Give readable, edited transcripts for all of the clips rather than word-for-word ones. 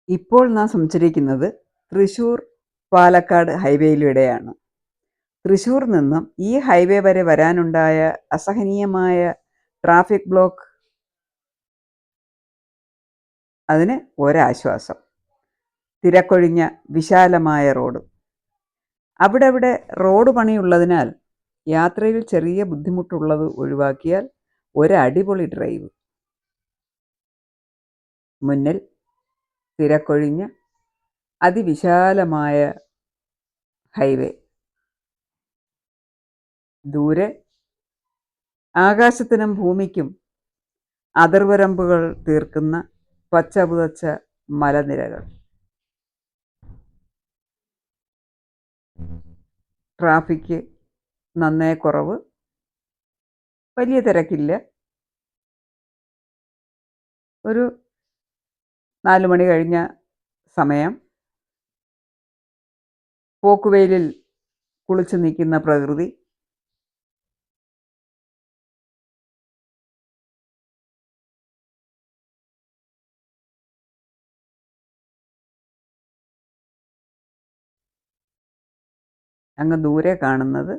ഇപ്പോൾ നാം സഞ്ചരിക്കുന്നത് തൃശ്ശൂർ പാലക്കാട് ഹൈവേയിലൂടെയാണ്. തൃശ്ശൂർ നിന്നും ഈ ഹൈവേ വരെ വരാനുണ്ടായ അസഹനീയമായ ട്രാഫിക് ബ്ലോക്ക് അതിന് ഒരാശ്വാസം. തിരക്കൊഴിഞ്ഞ വിശാലമായ റോഡ്. അവിടെ റോഡ് പണിയുള്ളതിനാൽ യാത്രയിൽ ചെറിയ ബുദ്ധിമുട്ടുള്ളത് ഒഴിവാക്കിയാൽ ഒരടിപൊളി ഡ്രൈവ്. മുന്നിൽ തിരക്കൊഴിഞ്ഞ അതിവിശാലമായ ഹൈവേ. ദൂരെ ആകാശത്തിനും ഭൂമിക്കും അതിർവരമ്പുകൾ തീർക്കുന്ന പച്ചപുതച്ച മലനിരകൾ. ട്രാഫിക് നന്നേ കുറവ്, വലിയ തിരക്കില്ല. ഒരു 4 മണി കഴിഞ്ഞ സമയം. പോക്കുവെയിലിൽ കുളിച്ചു നിൽക്കുന്ന പ്രകൃതി. അങ്ങ് ദൂരെ കാണുന്നത്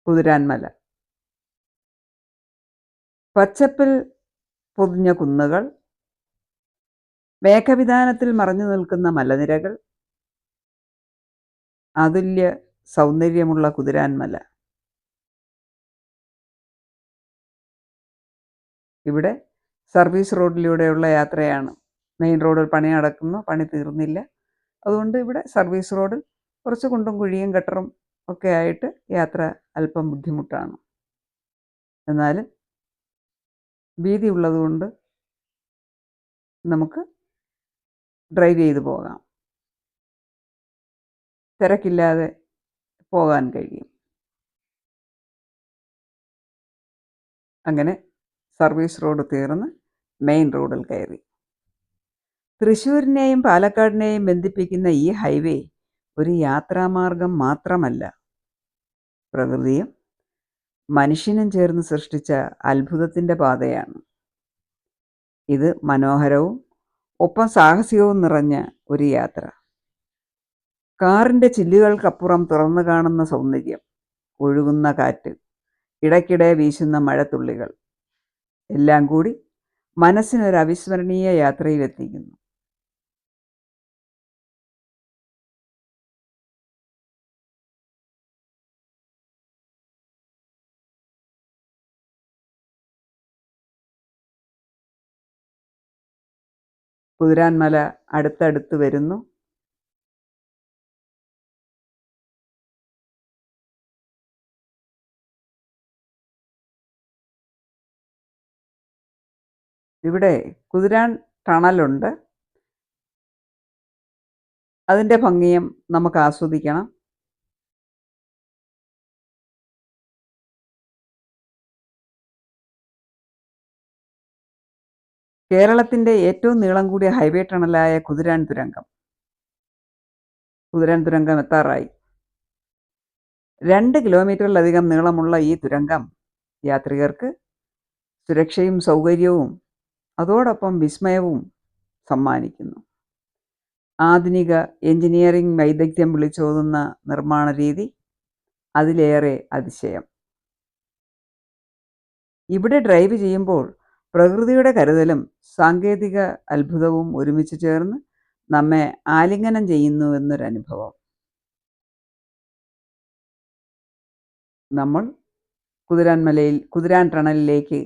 കുതിരാൻമല. പച്ചപ്പിൽ പൊതിഞ്ഞ കുന്നുകൾ, മേഘവിതാനത്തിൽ മറഞ്ഞു നിൽക്കുന്ന മലനിരകൾ, അതുല്യ സൗന്ദര്യമുള്ള കുതിരാൻമല. ഇവിടെ സർവീസ് റോഡിലൂടെയുള്ള യാത്രയാണ്. മെയിൻ റോഡിൽ പണി നടക്കുന്നു, പണി തീർന്നില്ല. അതുകൊണ്ട് ഇവിടെ സർവീസ് റോഡിൽ കുറച്ച് കുണ്ടും കുഴിയും ഗട്ടറും ഒക്കെ ആയിട്ട് യാത്ര അല്പം ബുദ്ധിമുട്ടാണ്. എന്നാലും വീതി ഉള്ളതുകൊണ്ട് നമുക്ക് ഡ്രൈവ് ചെയ്ത് പോകാം. തിരക്കില്ലാതെ പോകാൻ കഴിയും. അങ്ങനെ സർവീസ് റോഡ് തീർന്ന് മെയിൻ റോഡിൽ കയറി. തൃശ്ശൂരിനെയും പാലക്കാടിനെയും ബന്ധിപ്പിക്കുന്ന ഈ ഹൈവേ ഒരു യാത്രാമാർഗം മാത്രമല്ല, പ്രകൃതിയും മനുഷ്യനും ചേർന്ന് സൃഷ്ടിച്ച അത്ഭുതത്തിൻ്റെ പാതയാണ്. ഇത് മനോഹരവും ഒപ്പം സാഹസികവും നിറഞ്ഞ ഒരു യാത്ര. കാറിൻ്റെ ചില്ലുകൾക്കപ്പുറം തുറന്നു കാണുന്ന സൗന്ദര്യം, ഒഴുകുന്ന കാറ്റ്, ഇടയ്ക്കിടെ വീശുന്ന മഴത്തുള്ളികൾ എല്ലാം കൂടി മനസ്സിനൊരു അവിസ്മരണീയ യാത്രയിലെത്തിക്കുന്നു. കുതിരാൻമല അടുത്തടുത്ത് വരുന്നു. ഇവിടെ കുതിരാൻ ടണലുണ്ട്. അതിൻ്റെ ഭംഗിയും നമുക്ക് ആസ്വദിക്കണം. കേരളത്തിൻ്റെ ഏറ്റവും നീളം കൂടിയ ഹൈവേ ടണലായ കുതിരാൻ തുരങ്കം എത്താറായി. 2 കിലോമീറ്ററിലധികം നീളമുള്ള ഈ തുരങ്കം യാത്രികർക്ക് സുരക്ഷയും സൗകര്യവും അതോടൊപ്പം വിസ്മയവും സമ്മാനിക്കുന്നു. ആധുനിക എഞ്ചിനീയറിംഗ് വൈദഗ്ധ്യം വിളിച്ചോതുന്ന നിർമ്മാണ രീതി, അതിലേറെ അതിശയം. ഇവിടെ ഡ്രൈവ് ചെയ്യുമ്പോൾ പ്രകൃതിയുടെ കരുതലും സാങ്കേതിക അത്ഭുതവും ഒരുമിച്ച് ചേർന്ന് നമ്മെ ആലിംഗനം ചെയ്യുന്നുവെന്നൊരനുഭവം. നമ്മൾ കുതിരാൻ ടണലിലേക്ക്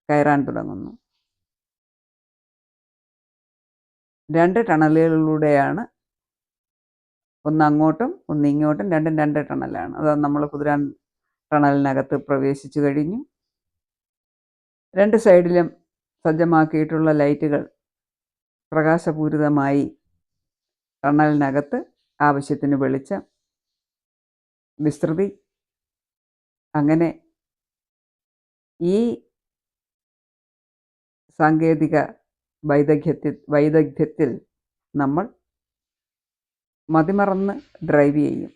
കയറാൻ തുടങ്ങുന്നു. 2 ടണലുകളിലൂടെയാണ്, ഒന്ന് അങ്ങോട്ടും ഒന്ന് ഇങ്ങോട്ടും, രണ്ടും 2 ടണലാണ്. അത് നമ്മൾ കുതിരാൻ ടണലിനകത്ത് പ്രവേശിച്ചു കഴിഞ്ഞു. 2 സൈഡിലും സജ്ജമാക്കിയിട്ടുള്ള ലൈറ്റുകൾ പ്രകാശപൂരിതമായി ടണലിനകത്ത് ആവശ്യത്തിന് വെളിച്ചം, വിസ്തൃതി. അങ്ങനെ ഈ സാങ്കേതിക വൈദഗ്ധ്യത്തിൽ നമ്മൾ മതിമറന്ന് ഡ്രൈവ് ചെയ്യും.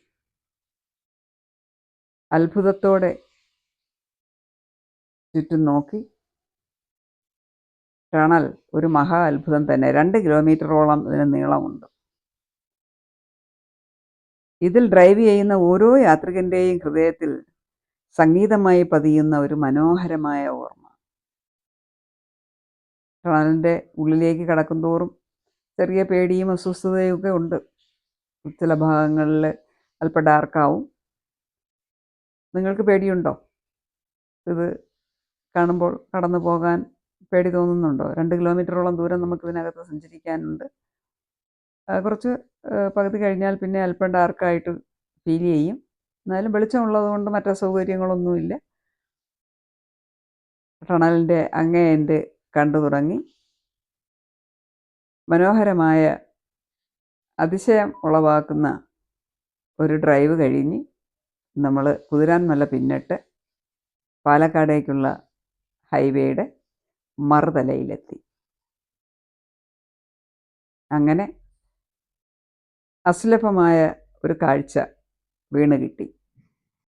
അത്ഭുതത്തോടെ ചുറ്റും നോക്കി ടണൽ ഒരു മഹാ അത്ഭുതം തന്നെ. 2 കിലോമീറ്ററോളം ഇതിന് നീളമുണ്ട്. ഇതിൽ ഡ്രൈവ് ചെയ്യുന്ന ഓരോ യാത്രികൻ്റെയും ഹൃദയത്തിൽ സംഗീതമായി പതിയുന്ന ഒരു മനോഹരമായ ഓർമ്മ. ടണലിൻ്റെ ഉള്ളിലേക്ക് കടക്കുന്തോറും ചെറിയ പേടിയും അസ്വസ്ഥതയും ഒക്കെ ഉണ്ട്. ചില ഭാഗങ്ങളിൽ അല്പം ഡാർക്കാവും. നിങ്ങൾക്ക് പേടിയുണ്ടോ? ഇത് കാണുമ്പോൾ കടന്നു പോകാൻ പേടി തോന്നുന്നുണ്ടോ? 2 കിലോമീറ്ററോളം ദൂരം നമുക്കിതിനകത്ത് സഞ്ചരിക്കാനുണ്ട്. കുറച്ച് പകുതി കഴിഞ്ഞാൽ പിന്നെ അല്പം ഡാർക്കായിട്ട് ഫീൽ ചെയ്യും. എന്നാലും വെളിച്ചമുള്ളത് കൊണ്ട് മറ്റ് അസൗകര്യങ്ങളൊന്നുമില്ല. ടണലിൻ്റെ അങ്ങേ എൻഡ് കണ്ടു തുടങ്ങി. മനോഹരമായ അതിശയം ഉളവാക്കുന്ന ഒരു ഡ്രൈവ് കഴിഞ്ഞ് നമ്മൾ കുതിരാൻമല പിന്നിട്ട് പാലക്കാടേക്കുള്ള ഹൈവേയുടെ മറുതലയിലെത്തി. അങ്ങനെ അസുലഭമായ ഒരു കാഴ്ച വീണ് കിട്ടി.